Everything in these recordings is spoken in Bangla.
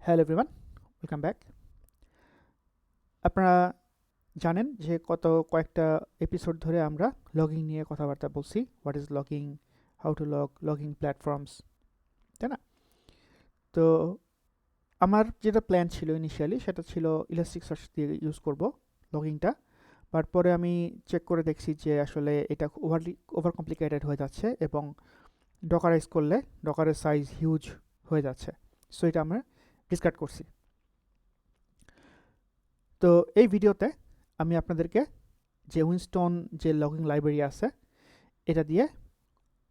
Hello everyone, welcome back. আপনারা জানেন যে কয়েকটা এপিসোড ধরে আমরা লগিং নিয়ে কথাবার্তা বলছি। What is logging, how to logging platforms, তাই না? তো আমার যেটা প্ল্যান ছিল ইনিশিয়ালি, সেটা ছিল ইলাস্টিকসার্চ দিয়ে ইউজ করব লগিংটা। তারপরে আমি চেক করে দেখছি যে আসলে এটা ওভার কমপ্লিকেটেড হয়ে যাচ্ছে এবং ডকারাইজ করলে ডকারের সাইজ হিউজ হয়ে যাচ্ছে। সো এটা আমরা ডিসকাস করছি। তো এই ভিডিওতে আমি আপনাদেরকে যে উইনস্টন যে লগিং লাইব্রেরি আছে এটা দিয়ে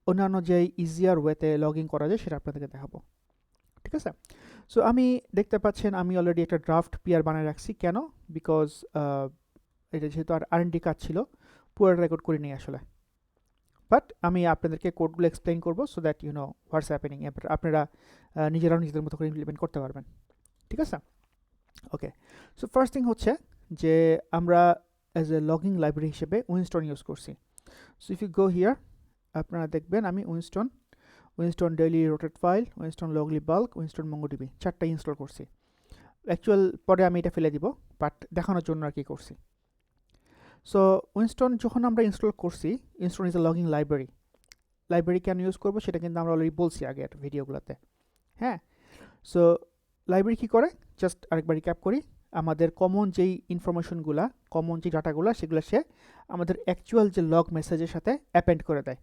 অন্যান্য যে ইজিয়ার ওয়েতে লগিং করা যায় সেটা আপনাদেরকে দেখাবো, ঠিক আছে? সো আমি দেখতে পাচ্ছেন আমি অলরেডি একটা ড্রাফট পিআর বানিয়ে রাখছি। কেন? বিকজ এটা যেহেতু আর&ডি কাজ ছিল, পুরো রেকর্ড করিনি আসলে। বাট আমি আপনাদেরকে কোডগুলো এক্সপ্লেইন করবো so that you know what's happening. আপনারা নিজেরাও নিজেদের মতো করে ইমপ্লিমেন্ট করতে পারবেন, ঠিক আছে? ওকে, সো ফার্স্ট থিং হচ্ছে যে আমরা অ্যাজ এ লগিং লাইব্রেরি হিসেবে উইনস্টন ইউজ করছি। So if you go here, আপনারা দেখবেন আমি Winston daily rotate file, Winston loggly bulk, Winston MongoDB চারটা ইনস্টল করছি। অ্যাকচুয়াল পরে আমি এটা ফেলে দিব, বাট দেখানোর জন্য আর কি করছি। সো উইনস্টন যখন আমরা ইনস্টল করছি, Winston is a logging library কেন ইউজ করবো সেটা কিন্তু আমরা অলরেডি বলছি আগের ভিডিওগুলোতে। হ্যাঁ, সো লাইব্রেরি কী করে জাস্ট আরেকবার রিক্যাপ করি। আমাদের কমন যেই ইনফরমেশনগুলা, কমন যে ডাটাগুলো, সেগুলো সে আমাদের অ্যাকচুয়াল যে লগ মেসেজের সাথে অ্যাপেন্ড করে দেয়।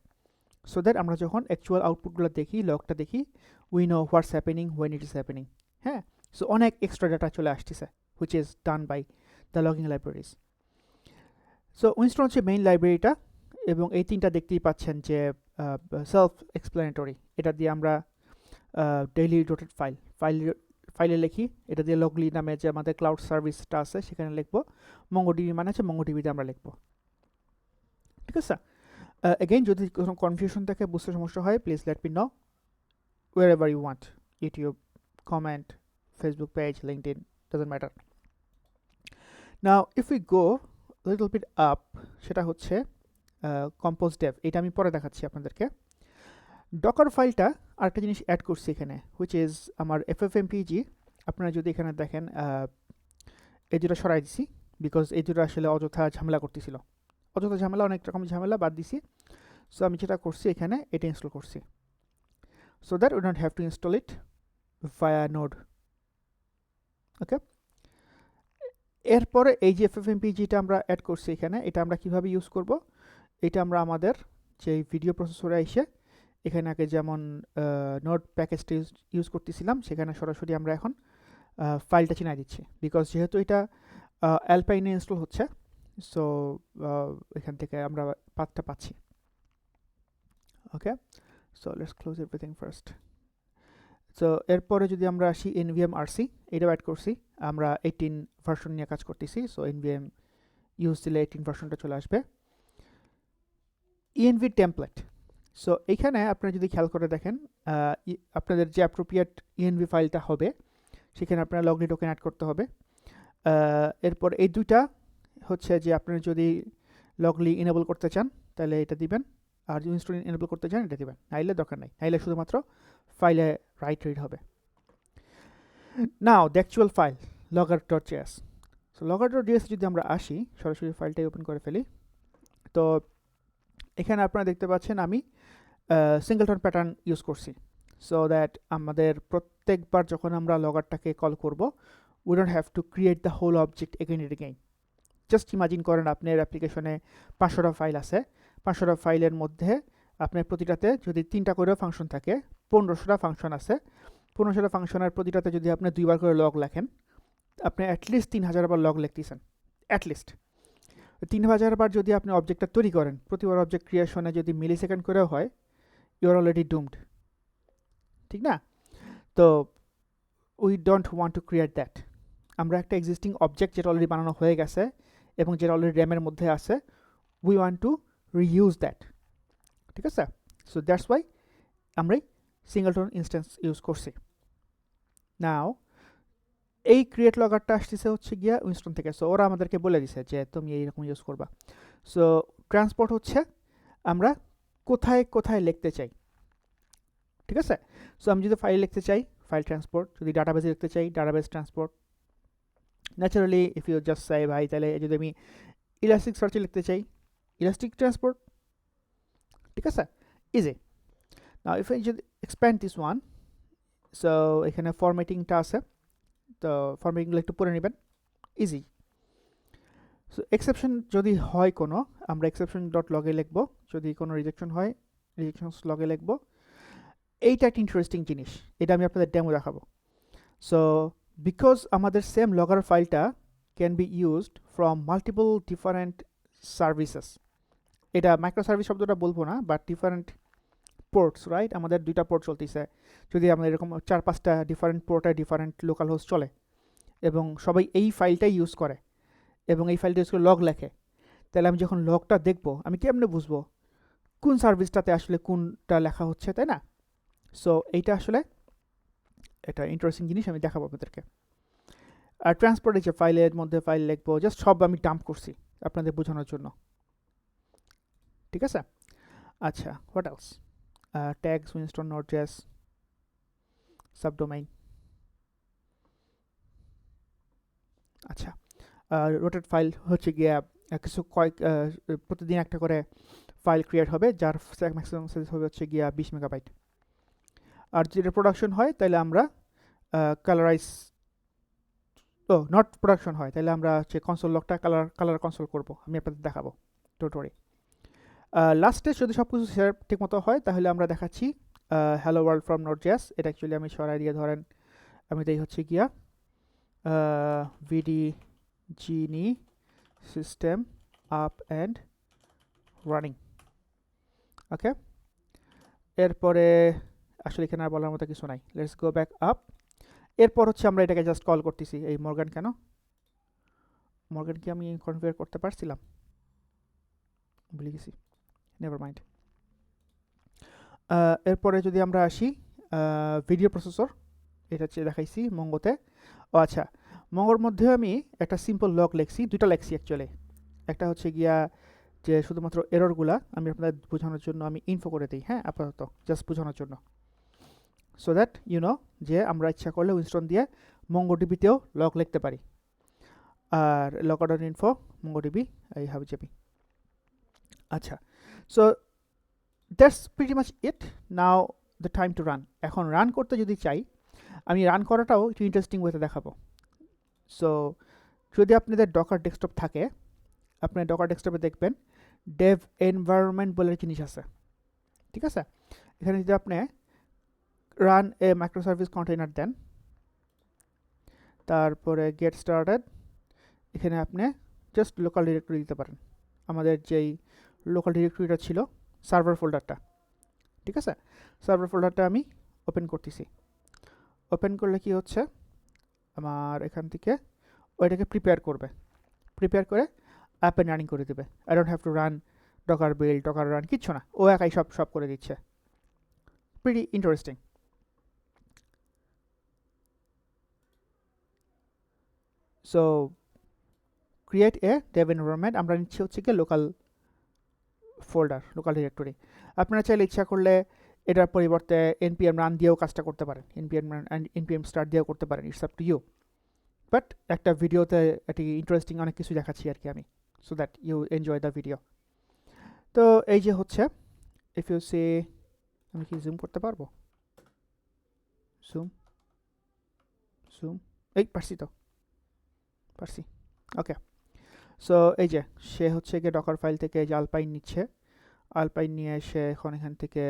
সো দ্যাট আমরা যখন অ্যাকচুয়াল আউটপুটগুলো দেখি, লগটা দেখি, we know what's happening, when it is happening. হ্যাঁ, সো অনেক এক্সট্রা ডাটা চলে আসতেছে which is done by the logging libraries. So Winston হচ্ছে মেইন লাইব্রেরিটা, এবং এই তিনটা দেখতেই পাচ্ছেন যে সেলফ এক্সপ্লেনেটরি। এটা দিয়ে আমরা ডেইলি ডটেড ফাইলে লিখি, এটা দিয়ে লগলি নামে যে আমাদের ক্লাউড সার্ভিসটা আছে সেখানে লিখবো। মঙ্গোডিবি মানে আছে, মঙ্গোডিবিতে আমরা লিখবো, ঠিক আছে? এগেইন যদি কোনো কনফিউশন থাকে, বুঝতে সমস্যা হয়, please let me know whatever you want, YouTube, comment, Facebook page, LinkedIn, doesn't matter. Now if we go little bit up, সেটা হচ্ছে কম্পোজ ডেভ। এটা আমি পরে দেখাচ্ছি আপনাদেরকে। ডকার ফাইলটা আরেকটা জিনিস অ্যাড করছি এখানে, হুইচ ইজ আমার ffmpeg। আপনারা যদি এখানে দেখেন, এই দুটো সরাই দিছি বিকজ এই দুটো আসলে অযথা ঝামেলা করতেছিল। অনেক রকম ঝামেলা বাদ দিছি। সো আমি যেটা করছি এখানে এটা ইনস্টল করছি, so that we don't have to install it via node. Okay, এরপরে এই যে ffmpegটা আমরা অ্যাড করছি এখানে, এটা আমরা কিভাবে ইউজ করব? এটা আমরা আমাদের যে ভিডিও প্রসেসরে এসে এখানে আগে যেমন নোট প্যাকেজটা ইউজ করতেছিলাম, সেখানে সরাসরি আমরা এখন ফাইলটা চিনাই দিচ্ছি, বিকজ যেহেতু এটা অ্যালপাইনে ইনস্টল হচ্ছে। সো এখান থেকে আমরা পাথটা পাচ্ছি। Okay, so let's close everything first. So এরপরে যদি আমরা আসি এনভিএম আরসি, এটাও অ্যাড করছি। আমরা 18 ভার্সন নিয়ে কাজ করতেছি, সো এনভিএম ইউজ দিলে 18 ভার্সনটা চলে আসবে। ইএনভি টেমপ্লেট, সো এইখানে আপনারা যদি খেয়াল করে দেখেন, আপনাদের যে অ্যাপ্রোপ্রিয়েট ইএনভি ফাইলটা হবে সেখানে আপনারা লগলি টোকেন অ্যাড করতে হবে। এরপর এই দুইটা হচ্ছে যে আপনারা যদি লগলি ইনেবল করতে চান তাহলে এটা দিবেন, আর যদি ইনস্টল ইনেবল করতে চান এটা দিবেন, নাইলে দরকার নাই, নাইলে শুধুমাত্র ফাইলে রাইট রিড হবে। Now the actual file logger.js। So logger.js যদি আমরা আসি, সরাসরি ফাইলটাই ওপেন করে ফেলি, তো এখানে আপনারা দেখতে পাচ্ছেন আমি সিঙ্গলটন প্যাটার্ন ইউজ করছি। সো দ্যাট আমাদের প্রত্যেকবার যখন আমরা লগারটাকে কল করব, we don't have to create the whole object again and again. Just imagine করেন আপনার অ্যাপ্লিকেশনে 500টা ফাইল আছে, 500টা ফাইলের মধ্যে আপনার প্রতিটাতে যদি 3টা করেও ফাংশন থাকে, 1500টা ফাংশন আছে। 1500টা ফাংশনের প্রতিটাতে যদি আপনি 2বার করে লগ লেখেন, আপনি অ্যাটলিস্ট 3000 বার লগ লিখতেছেন, অ্যাটলিস্ট 3000 বার যদি আপনি অবজেক্টটা তৈরি করেন, প্রতিবার অবজেক্ট ক্রিয়েশনে যদি মিলি সেকেন্ড করেও হয়, ইউ আর অলরেডি ডুমড, ঠিক না? তো we don't want to create that. আমরা একটা এক্সিস্টিং অবজেক্ট যেটা অলরেডি বানানো হয়ে গেছে এবং যেটা অলরেডি র্যামের মধ্যে আছে, we want to reuse that, ঠিক আছে? সো দ্যাটস ওয়াই আমরা সিঙ্গলটন ইনস্ট্যান্স ইউজ করছি। নাও এই ক্রিয়েট লগারটা আসতেছে হচ্ছে গিয়া উইনস্টন থেকে। সো ওরা আমাদেরকে বলে দিছে যে তুমি এইরকম ইউজ করবা। সো ট্রান্সপোর্ট হচ্ছে আমরা কোথায় কোথায় লিখতে চাই, ঠিক আছে? সো আমি যদি ফাইল লিখতে চাই, ফাইল ট্রান্সপোর্ট, যদি ডাটাবেসে লিখতে চাই database transport. Naturally if you just সাই ভাই তাহলে যদি আমি ইলাস্টিক সার্চে লিখতে চাই ইলাস্টিক ট্রান্সপোর্ট, ঠিক আছে, ইজি। নাও ইফ আই যদি এক্সপ্যান্ড দিস ওয়ান, সো এখানে ফরম্যাটিংটা আছে, তো ফরম্যাটিংগুলো একটু পড়ে নেবেন, ইজি। সো এক্সেপশন যদি হয় কোনো, আমরা এক্সেপশন ডট লগে লিখবো, যদি কোনো রিজেকশন হয় রিজেকশনস লগে লিখবো। এইটা একটা ইন্টারেস্টিং জিনিস, এটা আমি আপনাদের ডেমো দেখাবো। সো বিকজ আমাদের সেম লগার ফাইলটা can be used from multiple different services, এটা মাইক্রো সার্ভিস শব্দটা বলবো না, বাট ডিফারেন্ট পোর্টস, রাইট? আমাদের 2টা পোর্ট চলতেছে, যদি আমাদের এরকম 4-5টা ডিফারেন্ট পোর্টে ডিফারেন্ট লোকাল হোস্ট চলে এবং সবাই এই ফাইলটাই ইউজ করে এবং এই ফাইলটা ইউজ করে লগ লেখে, তাহলে আমি যখন লগটা দেখবো আমি কেমনে বুঝবো কোন সার্ভিসটাতে আসলে কোনটা লেখা হচ্ছে, তাই না? সো এইটা আসলে এটা ইন্টারেস্টিং জিনিস, আমি দেখাবো আপনাদেরকে। আর ট্রান্সপোর্ট যে ফাইলের মধ্যে ফাইল লিখবো, জাস্ট সব আমি ডাম্প করছি আপনাদের বোঝানোর জন্য, ঠিক আছে? আচ্ছা, what else? Tags, Winston, node js, subdomain. আচ্ছা, রোটেট ফাইল হচ্ছে গিয়ে কিছু প্রতিদিন একটা করে ফাইল ক্রিয়েট হবে, যার ম্যাক্সিমাম সাইজ হবে হচ্ছে গিয়া 20 মেগাবাইট। আর যদি প্রোডাকশন হয় তাহলে আমরা কালারাইজ, নট প্রোডাকশন হয় তাহলে আমরা হচ্ছে কনসোল লগটা কালার কনসোল করব, আমি আপনাদের দেখাবো টোটোরি। লাস্টে যদি সব কিছু ঠিক মতো হয় তাহলে আমরা দেখাচ্ছি হ্যালো ওয়ার্ল্ড ফ্রম নট.জেএস। এটা অ্যাকচুয়ালি আমি সরাই দিয়ে ধরেন আমি তাই হচ্ছে গিয়া ভিডিজিনি সিস্টেম আপ অ্যান্ড রানিং, ওকে। এরপরে আসলে এখানে আর বলার মতো কিছু নাই, লেটস গো ব্যাক আপ। এরপর হচ্ছে আমরা এটাকে জাস্ট কল করতেছি, এই মর্গান কেন, মর্গান কি আমি কনফিগার করতে পারছিলাম, ভুলে গেছি, নেভার মাইন্ড। এরপরে যদি আমরা আসি ভিডিও প্রসেসর, এটা হচ্ছে দেখাইছি মঙ্গোতে। ও আচ্ছা, মঙ্গোর মধ্যে আমি একটা সিম্পল লগ লিখছি, 2টা লিখছি অ্যাকচুয়ালি। একটা হচ্ছে গিয়া যে শুধুমাত্র এররগুলা আমি আপনাদের বোঝানোর জন্য আমি ইনফো করে দিই, হ্যাঁ, আপাতত জাস্ট বোঝানোর জন্য, সো দ্যাট ইউ নো যে আমরা ইচ্ছা করলে উইনস্টন দিয়ে মঙ্গোডিবিতেও লগ লিখতে পারি। আর logger.info MongoDB I have JP. আচ্ছা, so that's pretty much it. Now the time to run. এখন রান করতে যদি চাই, আমি রান করাটাও একটু ইন্টারেস্টিং ওয়েতে দেখাবো। সো যদি আপনাদের ডকার ডেস্কটপ থাকে, আপনি ডকার ডেস্কটপে দেখবেন ডেভ এনভায়রনমেন্ট বলে জিনিস আছে, ঠিক আছে? এখানে যদি আপনি রান এ মাইক্রো সার্ভিস কন্টেইনার দেন, তারপরে গেট স্টার্টেড, এখানে আপনি জাস্ট লোকাল ডিরেক্টরি দিতে পারেন, আমাদের যেই লোকাল ডিরেক্টরিটা ছিল সার্ভার ফোল্ডারটা, ঠিক আছে? সার্ভার ফোল্ডারটা আমি ওপেন করতেছি। ওপেন করলে কি হচ্ছে, আমার এখান থেকে ওইটাকে প্রিপেয়ার করবে, প্রিপেয়ার করে অ্যাপ এন্ড রানিং করে দেবে। I don't have to run Docker build, Docker run, কিচ্ছু না, ও একাই সব করে দিচ্ছে। Pretty interesting. So create a Dave environment, আমরা নিচ্ছি হচ্ছে কি লোকাল ফোল্ডার, লোকাল ডিরেক্টরি। আপনারা চাইলে ইচ্ছা করলে এটার পরিবর্তে npm রান দিয়েও কাজটা করতে পারেন, npm স্টার্ট দিয়েও করতে পারেন, it's up to you. But একটা ভিডিওতে এটি ইন্টারেস্টিং অনেক কিছু দেখাচ্ছি আর কি আমি, so that you enjoy the video. তো এই যে হচ্ছে, ইফ ইউ সে, আমি কি জুম করতে পারবো, জুম জুম, এই পারছি তো, পারছি, ওকে। সো এই যে সে হচ্ছে গিয়ে ডকার ফাইল থেকে যে আলপাইন নিচ্ছে, আলপাইন নিয়ে এসে এখন এখান থেকে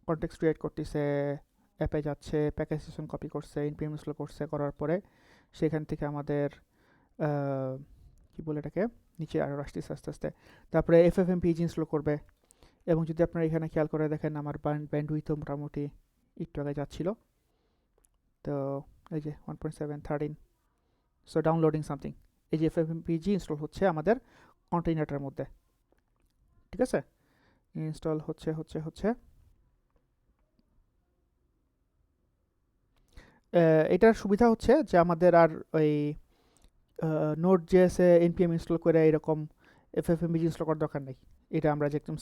কনটেক্সট ক্রিয়েট করতেছে, অ্যাপে যাচ্ছে, প্যাকেজ সেশন কপি করছে, npm ইনস্টল করছে, করার পরে সেখান থেকে আমাদের কি বলে এটাকে নিচে আরও আসতেছে আস্তে আস্তে, তারপরে ffmpeg ইনস্টল করবে। এবং যদি আপনারা এখানে খেয়াল করে দেখেন আমার ব্যান্ডউইথও মোটামুটি একটু আগে যাচ্ছিল, তো এই যে 1.713, সো ডাউনলোডিং সামথিং, এই যে ffmpeg ইনস্টল হচ্ছে আমাদের কন্টেইনারটার মধ্যে, ঠিক আছে? ইনস্টল হচ্ছে এটার সুবিধা হচ্ছে যে আমাদের আর ওই নোড.জেএস এ npm ইনস্টল করে এরকম ffmpeg ইনস্টল করার দরকার নেই। এটা আমরা যে একদম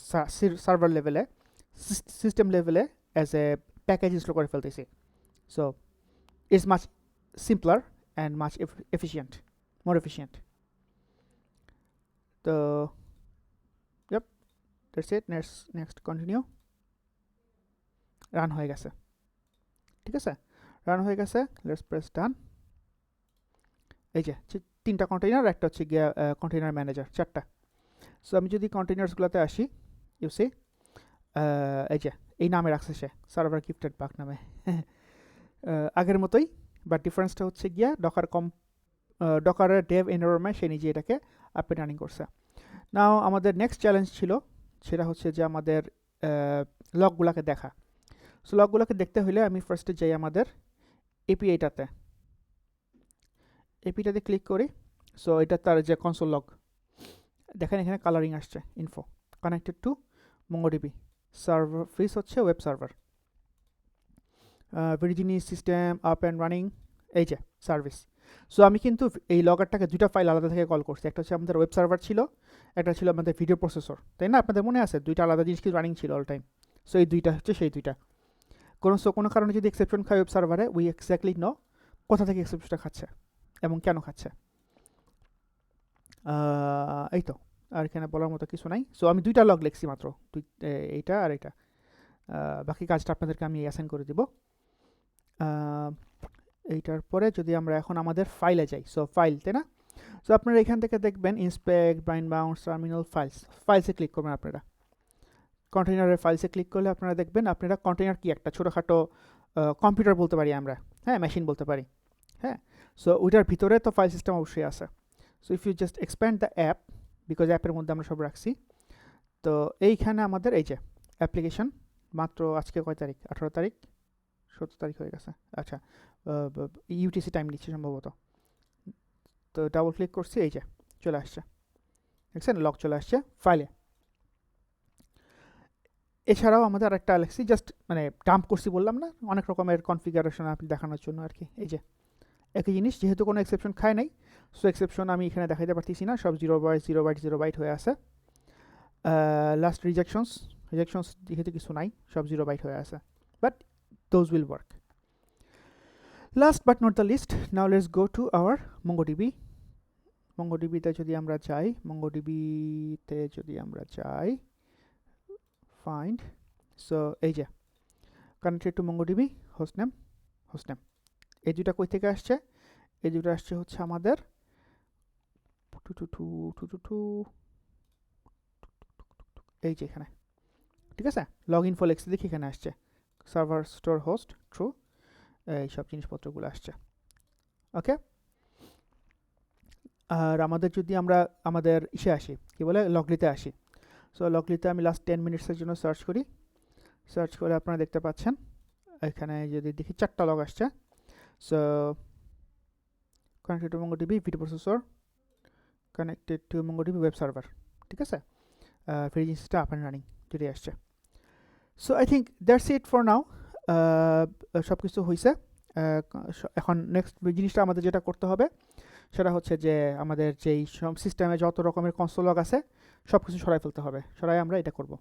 সার্ভার লেভেলে, সিস্টেম লেভেলে অ্যাজ এ প্যাকেজ ইনস্টল করে ফেলতেছি। So it's much simpler and much efficient, more efficient. তো yep, that's it. Next continue. Run হয়ে গেছে, ঠিক আছে, রান হয়ে গেছে। Let's press done. এই যে 3টা কন্টেইনার, একটা হচ্ছে গিয়া কন্টেইনার ম্যানেজার, 4টা। সো আমি যদি কন্টেইনার্সগুলোতে আসি, ইউ সি এই যে এই নামে রাখছে সে, সার্ভার গিফটেড বাগ নামে। আগের মতোই, বাট ডিফারেন্সটা হচ্ছে গিয়া ডকারের ডেভ এনভায়রনমেন্ট সে নিজে এটাকে আপ এন্ড রানিং করছে। নাও আমাদের নেক্সট চ্যালেঞ্জ ছিল, সেটা হচ্ছে যে আমাদের লগগুলোকে দেখা। সো লগগুলোকে দেখতে হলে আমি ফার্স্টে যাই আমাদের এপিআইটাতে, এপিটাতে ক্লিক করি। সো এটা তার যে কনসোল লগ, দেখেন এখানে কালারিং আসছে, info connected to MongoDB, server ফিস হচ্ছে ওয়েব সার্ভার, ভির্জিনি সিস্টেম আপ অ্যান্ড রানিং, এই যে সার্ভিস। সো আমি কিন্তু এই লগারটাকে 2টা ফাইল আলাদা থেকে কল করছি। একটা হচ্ছে আমাদের ওয়েব সার্ভার ছিল, একটা ছিল আমাদের ভিডিও প্রসেসর, তাই না? আপনাদের মনে আছে 2টা আলাদা জিনিস কিন্তু রানিং ছিল অল টাইম। সো এই 2টা হচ্ছে সেই 2টা। কোনো কারণে যদি এক্সেপশন খায় ওয়েব সার্ভারে, উই এক্স্যাক্টলি নো কোথা থেকে এক্সেপশনটা খাচ্ছে এবং কেন খাচ্ছে। এই তো, আর এখানে বলার মতো কিছু নাই। সো আমি 2টা লগ লিখছি মাত্র, এইটা আর এটা। বাকি কাজটা আপনাদেরকে আমি অ্যাসাইন করে দিব। এইটার পরে যদি আমরা এখন আমাদের ফাইলে যাই, সো ফাইল, তাই না? সো আপনারা এখান থেকে দেখবেন ইন্সপেক্ট, বাইন্ড বাউন্স, টার্মিনাল, ফাইলসে ক্লিক করবেন আপনারা। কন্টেইনারের ফাইলসে ক্লিক করলে আপনারা দেখবেন, আপনারা কন্টেইনার কি একটা ছোটোখাটো কম্পিউটার বলতে পারি আমরা, হ্যাঁ, মেশিন বলতে পারি, হ্যাঁ। সো ওইটার ভিতরে তো ফাইল সিস্টেম অবশ্যই আছে। So if you just expand the app, because অ্যাপের মধ্যে আমরা সব রাখছি। তো এইখানে আমাদের এই যে অ্যাপ্লিকেশন, মাত্র আজকে কয় তারিখ, 18 তারিখ, 17 তারিখ হয়ে গেছে, আচ্ছা, ইউটিসি টাইম নিচ্ছে সম্ভবত। তো ডাবল ক্লিক করছি, এই যে চলে আসছে, দেখছেন লক চলে আসছে ফাইলে। এছাড়াও আমাদের আরেকটা লিখছি, জাস্ট মানে ডাম্প করছি বললাম না, অনেক রকমের কনফিগারেশন আপনি দেখানোর জন্য আর কি। এই যে একই জিনিস, যেহেতু কোনো এক্সেপশন খায় নাই, সো এক্সেপশন আমি এখানে দেখাইতে পারতেছি না, সব 0 বাইট হয়ে আছে। লাস্ট রিজেকশনস যেহেতু কিছু নাই, সব 0 বাইট হয়ে আছে, but those will work. Last but not the least, now let's go to our MongoDB। MongoDB-তে যদি আমরা যাই, ফাইন্ড, সো এই যে কানেক্টেড টু MongoDB, হোস্টনেম, এই 2টা কই থেকে আসছে? এই 2টা আসছে হচ্ছে আমাদের এই যে এখানে, ঠিক আছে, লগ ইন ফর লেক্সি দেখি এখানে আসছে, সার্ভার স্টোর হোস্ট ট্রু, এই সব জিনিসপত্রগুলো আসছে, ওকে। আর আমাদের যদি আমরা আমাদের ইসে আসি, কি বলে, লগলিতে আসি। সো লগলিতে আমি লাস্ট 10 মিনিটসের জন্য সার্চ করি, সার্চ করে আপনারা দেখতে পাচ্ছেন এখানে যদি দেখি 4টা লগ আসছে। So connected to MongoDB video processor, connected to MongoDB web server, ঠিক আছে, ফ্রিজিসটা আপ অ্যান্ড রানিং যদি আসছে। So I think that's it for now. সব কিছু হয়েছে। এখন নেক্সট জিনিসটা আমাদের যেটা করতে হবে সেটা হচ্ছে যে আমাদের যেই সব সিস্টেমে যত রকমের কনসোল লগ আছে সব কিছু সরাই ফেলতে হবে, সরাই আমরা এটা করব।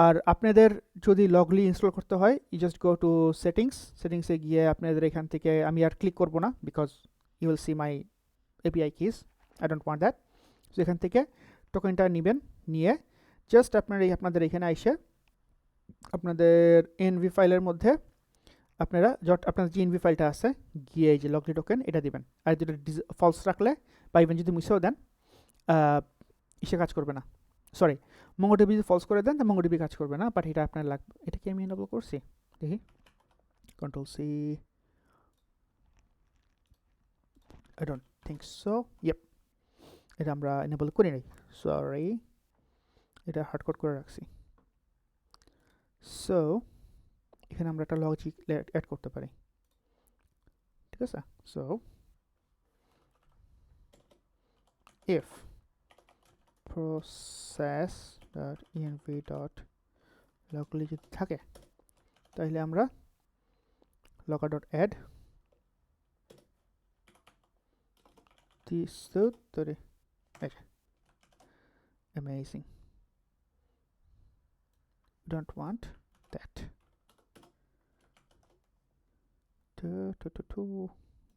আর আপনাদের যদি লগলি ইনস্টল করতে হয়, ইউ জাস্ট গো টু সেটিংসে গিয়ে আপনাদের এখান থেকে, আমি আর ক্লিক করব না because you will see my API keys, I don't want that. So এখান থেকে টোকেনটা নেবেন, নিয়ে জাস্ট আপনাদের এখানে এসে আপনাদের এনভি ফাইলের মধ্যে আপনারা আপনাদের যে এনভি ফাইলটা আছে, গিয়ে এই যে লগলি টোকেন এটা দিবেন। আর যদি ফলস রাখলে বা ইভেন যদি মিসেও দেন, ইসে কাজ করবে না, সরি, MongoDB যদি ফলস করে দেন তো MongoDB কাজ করবে না, বাট এটা আপনার লাগবে। এটা কি আমি এনেবল করছি দেখি, Ctrl+C, I don't think so, yep, এটা আমরা এনেবল করি নাই, সরি, এটা হার্ডকোড করে রাখছি। সো এখানে আমরা একটা লজিক অ্যাড করতে পারি, ঠিক আছে। সো if process.env.locally যদি থাকে, তাহলে আমরা logger.add this, amazing, don't want that,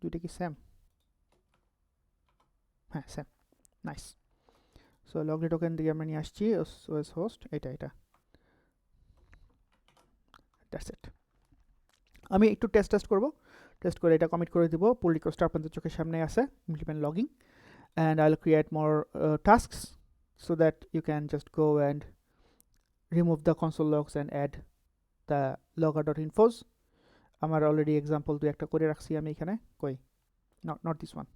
দুইটা কি সেম? হ্যাঁ সেম, নাইস। সো লগলি টোকেন দিয়ে আমরা নিয়ে আসছি ওএস হোস্ট, এটা দ্যাটস ইট। আমি একটু টেস্ট করব, টেস্ট করে এটা কমিট করে দিব। পুল রিকোয়েস্টটা আপনাদের চোখের সামনে আছে, implement logging, and I'll create more tasks so that you can just go and remove the console logs and add the logger.infos. আমার অলরেডি এক্সাম্পল দুই একটা করে রাখছি আমি এখানে, কই not this one,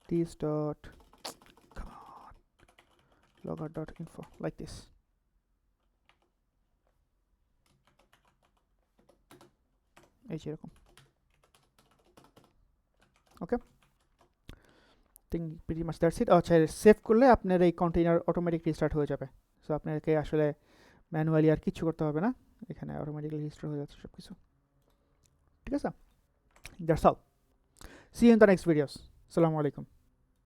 this dot, come on, logger.info, like this. এই যেরকম, okay, think pretty much that's it. আচ্ছা, সেভ করলে আপনার এই কন্টেইনার অটোমেটিক রিস্টার্ট হয়ে যাবে। সো আপনাকে আসলে ম্যানুয়ালি আর কিছু করতে হবে না, এখানে অটোমেটিক্যালি রিস্টার্ট হয়ে যাচ্ছে সব কিছু। ঠিক আছে, that's all. See you in the next videos. আসসালামু আলাইকুম।